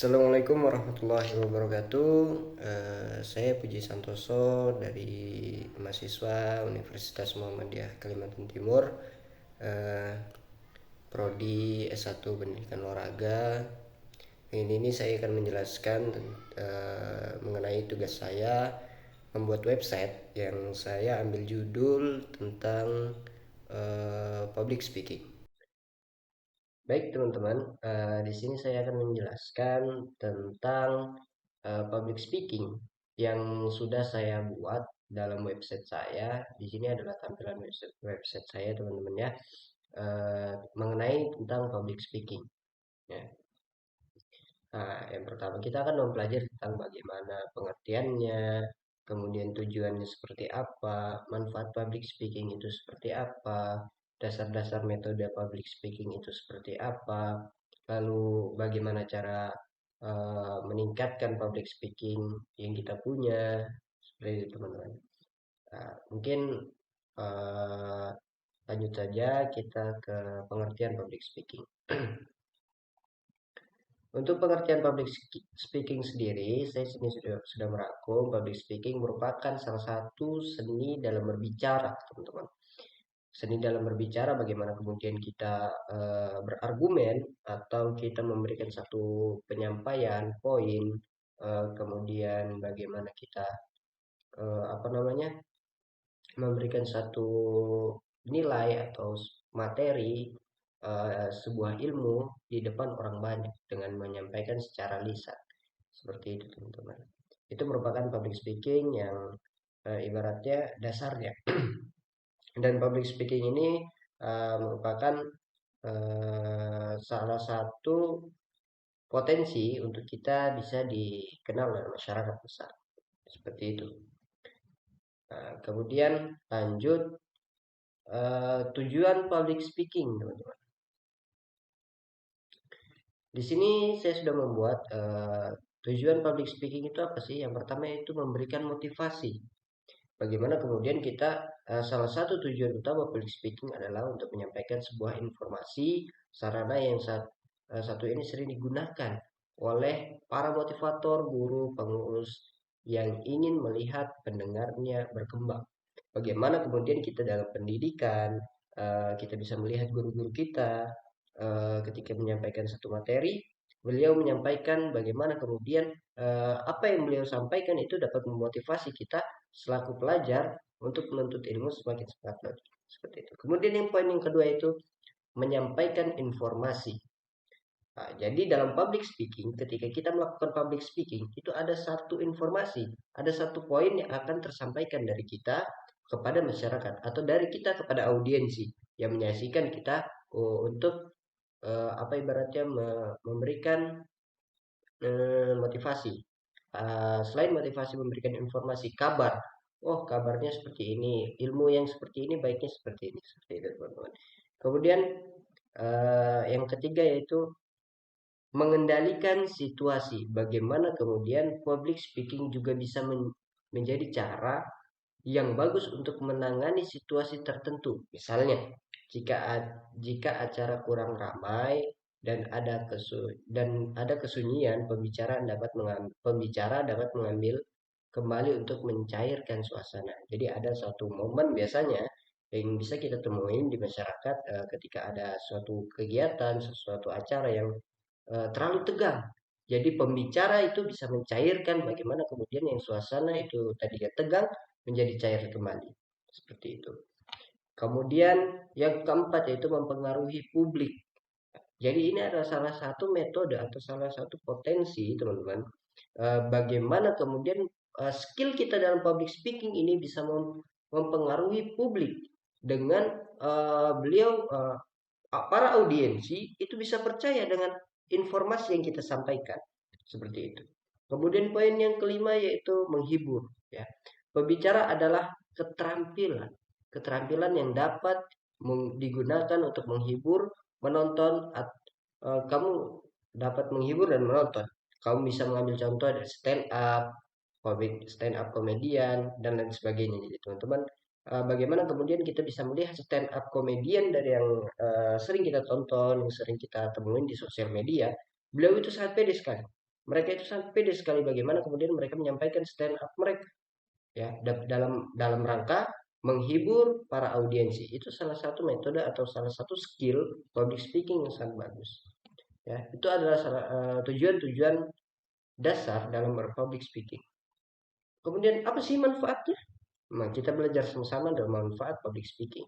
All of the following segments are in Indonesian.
Assalamualaikum warahmatullahi wabarakatuh. Saya Puji Santoso dari mahasiswa Universitas Muhammadiyah Kalimantan Timur, eh, prodi S1 Pendidikan Olahraga. Ini saya akan menjelaskan mengenai tugas saya membuat website yang saya ambil judul tentang public speaking. Baik teman-teman, di sini saya akan menjelaskan tentang public speaking yang sudah saya buat dalam website saya. Di sini adalah tampilan website saya teman-teman ya, mengenai tentang public speaking. Ya. Nah, yang pertama kita akan mempelajari tentang bagaimana pengertiannya, kemudian tujuannya seperti apa, manfaat public speaking itu seperti apa, dasar-dasar metode public speaking itu seperti apa, lalu bagaimana cara meningkatkan public speaking yang kita punya, seperti itu teman-teman. Nah, mungkin uh, lanjut saja kita ke pengertian public speaking. Untuk pengertian public speaking sendiri, saya sini sudah merangkum. Public speaking merupakan salah satu seni dalam berbicara, teman-teman. Seni dalam berbicara, bagaimana kemudian kita berargumen atau kita memberikan satu penyampaian poin, kemudian bagaimana kita apa namanya memberikan satu nilai atau materi, sebuah ilmu di depan orang banyak dengan menyampaikan secara lisan. Seperti itu teman-teman. Itu merupakan public speaking yang ibaratnya dasarnya. Dan public speaking ini merupakan salah satu potensi untuk kita bisa dikenal oleh masyarakat besar. Seperti itu. Nah, kemudian lanjut tujuan public speaking, teman-teman. Di sini saya sudah membuat tujuan public speaking itu apa sih? Yang pertama itu memberikan motivasi. Bagaimana kemudian kita salah satu tujuan utama public speaking adalah untuk menyampaikan sebuah informasi sarana yang satu ini sering digunakan oleh para motivator, guru, pengurus yang ingin melihat pendengarnya berkembang. Bagaimana kemudian kita dalam pendidikan, kita bisa melihat guru-guru kita ketika menyampaikan satu materi, beliau menyampaikan bagaimana kemudian apa yang beliau sampaikan itu dapat memotivasi kita selaku pelajar untuk menuntut ilmu semakin semangat lagi. Seperti itu. Kemudian yang poin yang kedua itu menyampaikan informasi. Nah, jadi dalam public speaking, ketika kita melakukan public speaking, itu ada satu informasi, ada satu poin yang akan tersampaikan dari kita kepada masyarakat atau dari kita kepada audiensi yang menyaksikan kita untuk apa ibaratnya memberikan motivasi. Selain motivasi memberikan informasi, kabar. Oh, kabarnya seperti ini, ilmu yang seperti ini baiknya seperti itu teman-teman. Kemudian yang ketiga yaitu mengendalikan situasi. Bagaimana kemudian public speaking juga bisa menjadi cara yang bagus untuk menangani situasi tertentu. Misalnya, jika acara kurang ramai dan ada kesunyian, pembicara dapat mengambil kembali untuk mencairkan suasana. Jadi ada suatu momen biasanya yang bisa kita temuin di masyarakat ketika ada suatu kegiatan, sesuatu acara yang terlalu tegang. Jadi pembicara itu bisa mencairkan bagaimana kemudian yang suasana itu tadinya tegang menjadi cair kembali. Seperti itu. Kemudian yang keempat yaitu mempengaruhi publik. Jadi ini adalah salah satu metode atau salah satu potensi teman-teman. Bagaimana kemudian skill kita dalam public speaking ini bisa mempengaruhi publik dengan beliau para audiensi itu bisa percaya dengan informasi yang kita sampaikan. Seperti itu. Kemudian poin yang kelima yaitu menghibur. Ya. Pembicara adalah keterampilan. Keterampilan yang dapat digunakan untuk menghibur, menonton. Kamu dapat menghibur dan menonton. Kamu bisa mengambil contoh dari stand up komedian, dan lain sebagainya. Jadi teman-teman, bagaimana kemudian kita bisa melihat stand up komedian dari yang sering kita tonton, yang sering kita temuin di sosial media. Beliau itu sangat pede sekali. Mereka itu sangat pede sekali bagaimana kemudian mereka menyampaikan stand up mereka, ya, dalam rangka menghibur para audiensi. Itu salah satu metode atau salah satu skill public speaking yang sangat bagus. Ya, itu adalah tujuan-tujuan dasar dalam berpublic speaking. Kemudian apa sih manfaatnya? Nah, kita belajar sama-sama dalam manfaat public speaking.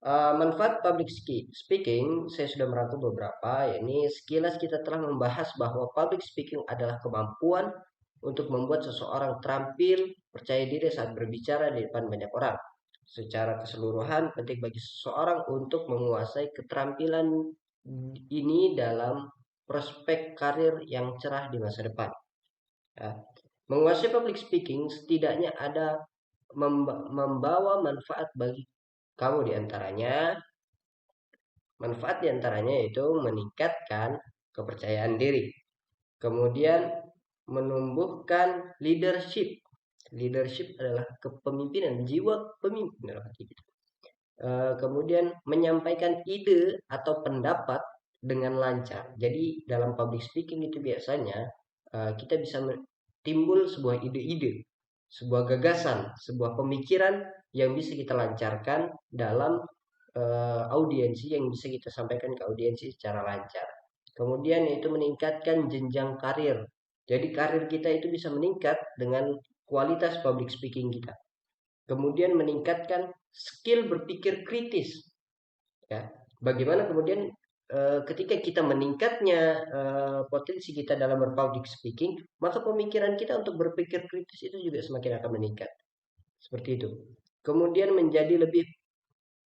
Manfaat public speaking saya sudah merangkum beberapa. Ini sekilas kita telah membahas bahwa public speaking adalah kemampuan untuk membuat seseorang terampil, percaya diri saat berbicara di depan banyak orang. Secara keseluruhan penting bagi seseorang untuk menguasai keterampilan ini dalam prospek karir yang cerah di masa depan. Ya. Menguasai public speaking setidaknya ada membawa manfaat bagi kamu diantaranya. Manfaat diantaranya yaitu meningkatkan kepercayaan diri. Kemudian menumbuhkan leadership. Leadership adalah kepemimpinan, jiwa pemimpin dalam hati kita. Kemudian menyampaikan ide atau pendapat dengan lancar. Jadi dalam public speaking itu biasanya kita bisa timbul sebuah ide-ide, sebuah gagasan, sebuah pemikiran yang bisa kita lancarkan dalam audiensi, yang bisa kita sampaikan ke audiensi secara lancar. Kemudian itu meningkatkan jenjang karir. Jadi karir kita itu bisa meningkat dengan kualitas public speaking kita. Kemudian meningkatkan skill berpikir kritis. Ya, bagaimana kemudian ketika kita meningkatnya potensi kita dalam berpublic speaking, maka pemikiran kita untuk berpikir kritis itu juga semakin akan meningkat. Seperti itu. Kemudian menjadi lebih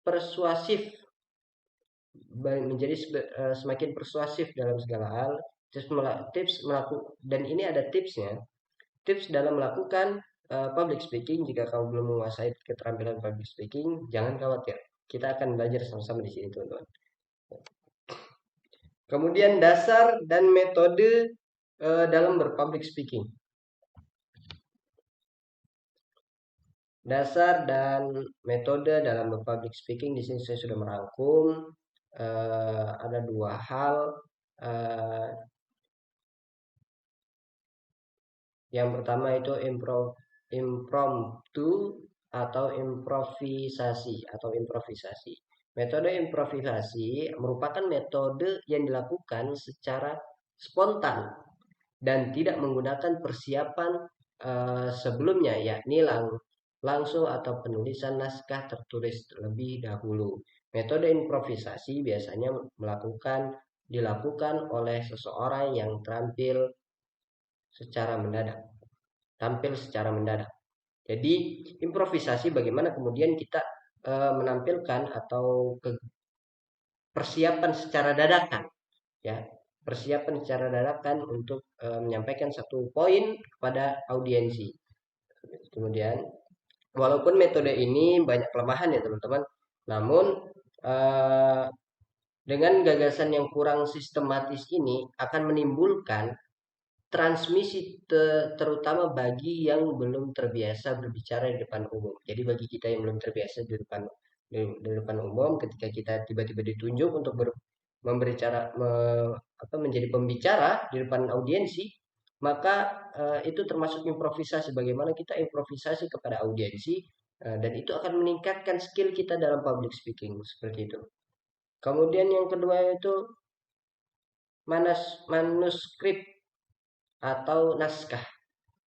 persuasif, menjadi semakin persuasif dalam segala hal. Tips melakukan, dan ini ada tipsnya. Tips dalam melakukan public speaking. Jika kamu belum menguasai keterampilan public speaking, jangan khawatir. Kita akan belajar sama-sama di sini, teman-teman. Kemudian dasar dan metode dalam berpublic speaking. Dasar dan metode dalam berpublic speaking di sini saya sudah merangkum. Ada dua hal. Yang pertama itu impromptu atau improvisasi. Metode improvisasi merupakan metode yang dilakukan secara spontan dan tidak menggunakan persiapan sebelumnya, yakni langsung atau penulisan naskah tertulis terlebih dahulu. Metode improvisasi biasanya dilakukan oleh seseorang yang tampil secara mendadak. Jadi improvisasi bagaimana kemudian kita menampilkan atau persiapan secara dadakan, ya, persiapan secara dadakan untuk menyampaikan satu poin kepada audiensi. Kemudian walaupun metode ini banyak kelemahan ya teman-teman, namun dengan gagasan yang kurang sistematis ini akan menimbulkan transmisi terutama bagi yang belum terbiasa berbicara di depan umum. Jadi bagi kita yang belum terbiasa di depan umum, ketika kita tiba-tiba ditunjuk untuk menjadi pembicara di depan audiensi, maka itu termasuk improvisasi. Bagaimana kita improvisasi kepada audiensi, dan itu akan meningkatkan skill kita dalam public speaking seperti itu. Kemudian yang kedua itu manuskrip atau naskah,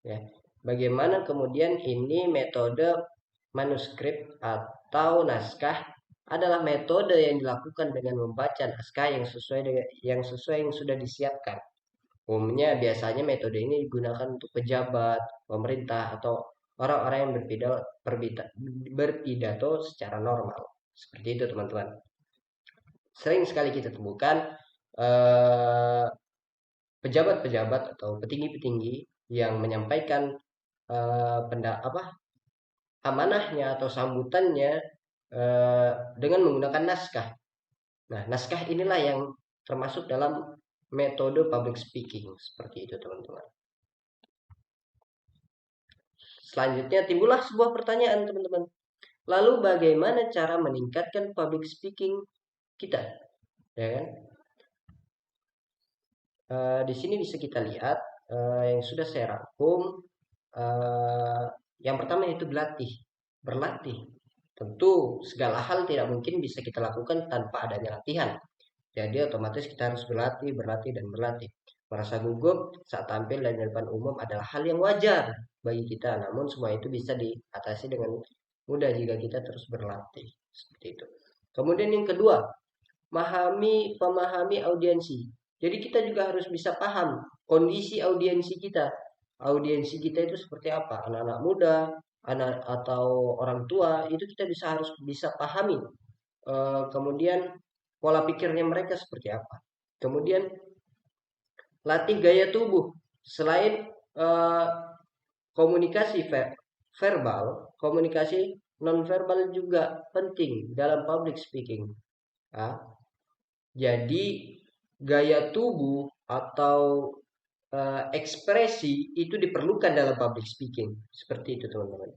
ya. Bagaimana kemudian ini metode manuskrip atau naskah adalah metode yang dilakukan dengan membaca naskah yang sesuai yang sudah disiapkan. Umumnya biasanya metode ini digunakan untuk pejabat, pemerintah, atau orang-orang yang berpidato secara normal. Seperti itu teman-teman. Sering sekali kita temukan pejabat-pejabat atau petinggi-petinggi yang menyampaikan amanahnya atau sambutannya dengan menggunakan naskah. Nah, naskah inilah yang termasuk dalam metode public speaking. Seperti itu teman-teman. Selanjutnya timbullah sebuah pertanyaan teman-teman. Lalu bagaimana cara meningkatkan public speaking kita? Ya kan? Di sini bisa kita lihat yang sudah saya rangkum. eh, yang pertama itu berlatih. Tentu segala hal tidak mungkin bisa kita lakukan tanpa adanya latihan. Jadi otomatis kita harus berlatih, berlatih, dan berlatih. Merasa gugup saat tampil dan di depan umum adalah hal yang wajar bagi kita. Namun semua itu bisa diatasi dengan mudah jika kita terus berlatih. Seperti itu. Kemudian yang kedua, pemahami audiensi. Jadi kita juga harus bisa paham kondisi audiensi kita. Audiensi kita itu seperti apa? Anak-anak muda, anak atau orang tua, itu kita harus bisa pahami. Kemudian pola pikirnya mereka seperti apa. Kemudian latih gaya tubuh. Selain eh, komunikasi verbal, komunikasi nonverbal juga penting dalam public speaking. Ah, jadi gaya tubuh atau ekspresi itu diperlukan dalam public speaking. Seperti itu teman-teman.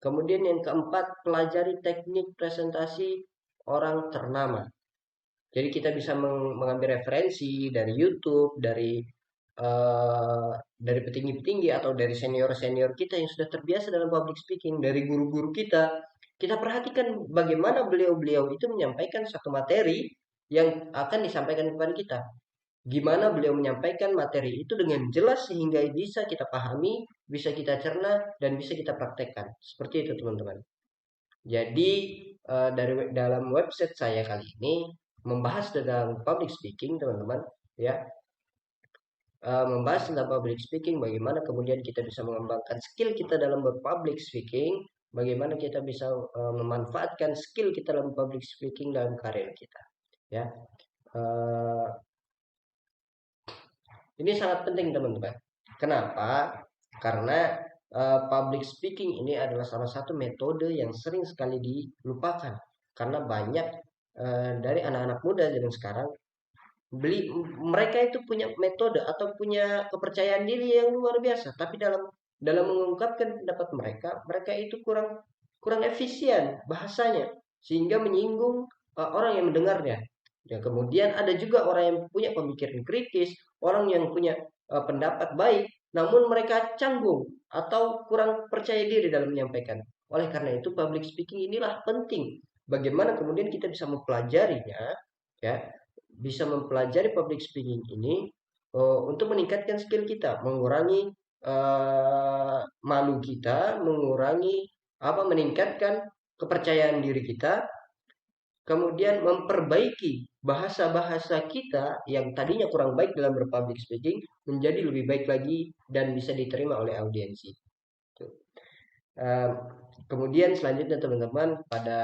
Kemudian yang keempat, pelajari teknik presentasi orang ternama. Jadi kita bisa mengambil referensi dari YouTube, dari petinggi-petinggi atau dari senior-senior kita yang sudah terbiasa dalam public speaking, dari guru-guru kita. Kita perhatikan bagaimana beliau-beliau itu menyampaikan satu materi yang akan disampaikan kepada kita. Gimana beliau menyampaikan materi itu dengan jelas sehingga bisa kita pahami, bisa kita cerna, dan bisa kita praktekkan. Seperti itu teman-teman. Jadi dalam website saya kali ini membahas tentang public speaking teman-teman, ya. Membahas tentang public speaking, bagaimana kemudian kita bisa mengembangkan skill kita dalam berpublic speaking, bagaimana kita bisa memanfaatkan skill kita dalam public speaking dalam karir kita, ya. Eh, Ini sangat penting teman-teman. Kenapa? Karena public speaking ini adalah salah satu metode yang sering sekali dilupakan. Karena banyak dari anak-anak muda zaman sekarang mereka itu punya metode atau punya kepercayaan diri yang luar biasa, tapi dalam dalam mengungkapkan pendapat mereka, mereka itu kurang kurang efisien bahasanya sehingga menyinggung orang yang mendengarnya. Ya, kemudian ada juga orang yang punya pemikiran kritis, orang yang punya pendapat baik, namun mereka canggung atau kurang percaya diri dalam menyampaikan. Oleh karena itu, public speaking inilah penting. Bagaimana kemudian kita bisa mempelajarinya, ya, bisa mempelajari public speaking ini untuk meningkatkan skill kita, mengurangi malu kita, meningkatkan kepercayaan diri kita, kemudian memperbaiki bahasa-bahasa kita yang tadinya kurang baik dalam berpublic speaking menjadi lebih baik lagi dan bisa diterima oleh audiensi. Kemudian selanjutnya teman-teman, pada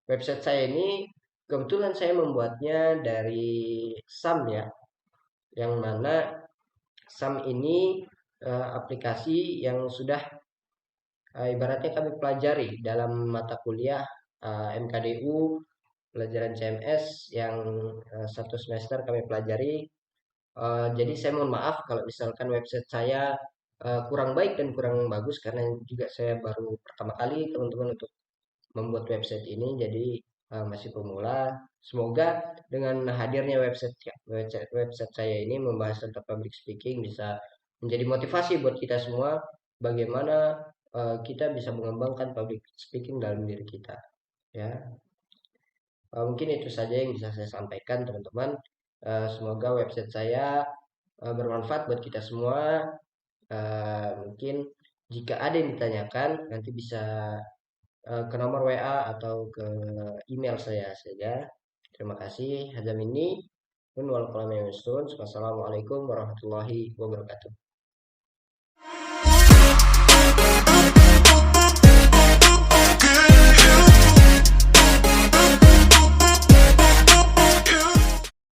website saya ini kebetulan saya membuatnya dari SAM, ya, yang mana SAM ini aplikasi yang sudah ibaratnya kami pelajari dalam mata kuliah MKDU pelajaran CMS yang satu semester kami pelajari. Jadi saya mohon maaf kalau misalkan website saya kurang baik dan kurang bagus karena juga saya baru pertama kali teman-teman untuk membuat website ini, jadi masih pemula. Semoga dengan hadirnya website saya ini membahas tentang public speaking bisa menjadi motivasi buat kita semua bagaimana kita bisa mengembangkan public speaking dalam diri kita, ya. Mungkin itu saja yang bisa saya sampaikan teman-teman. Semoga website saya bermanfaat buat kita semua. Mungkin jika ada yang ditanyakan nanti bisa ke nomor WA atau ke email saya saja. Terima kasih. Hadam ini. Wassalamualaikum warahmatullahi wabarakatuh.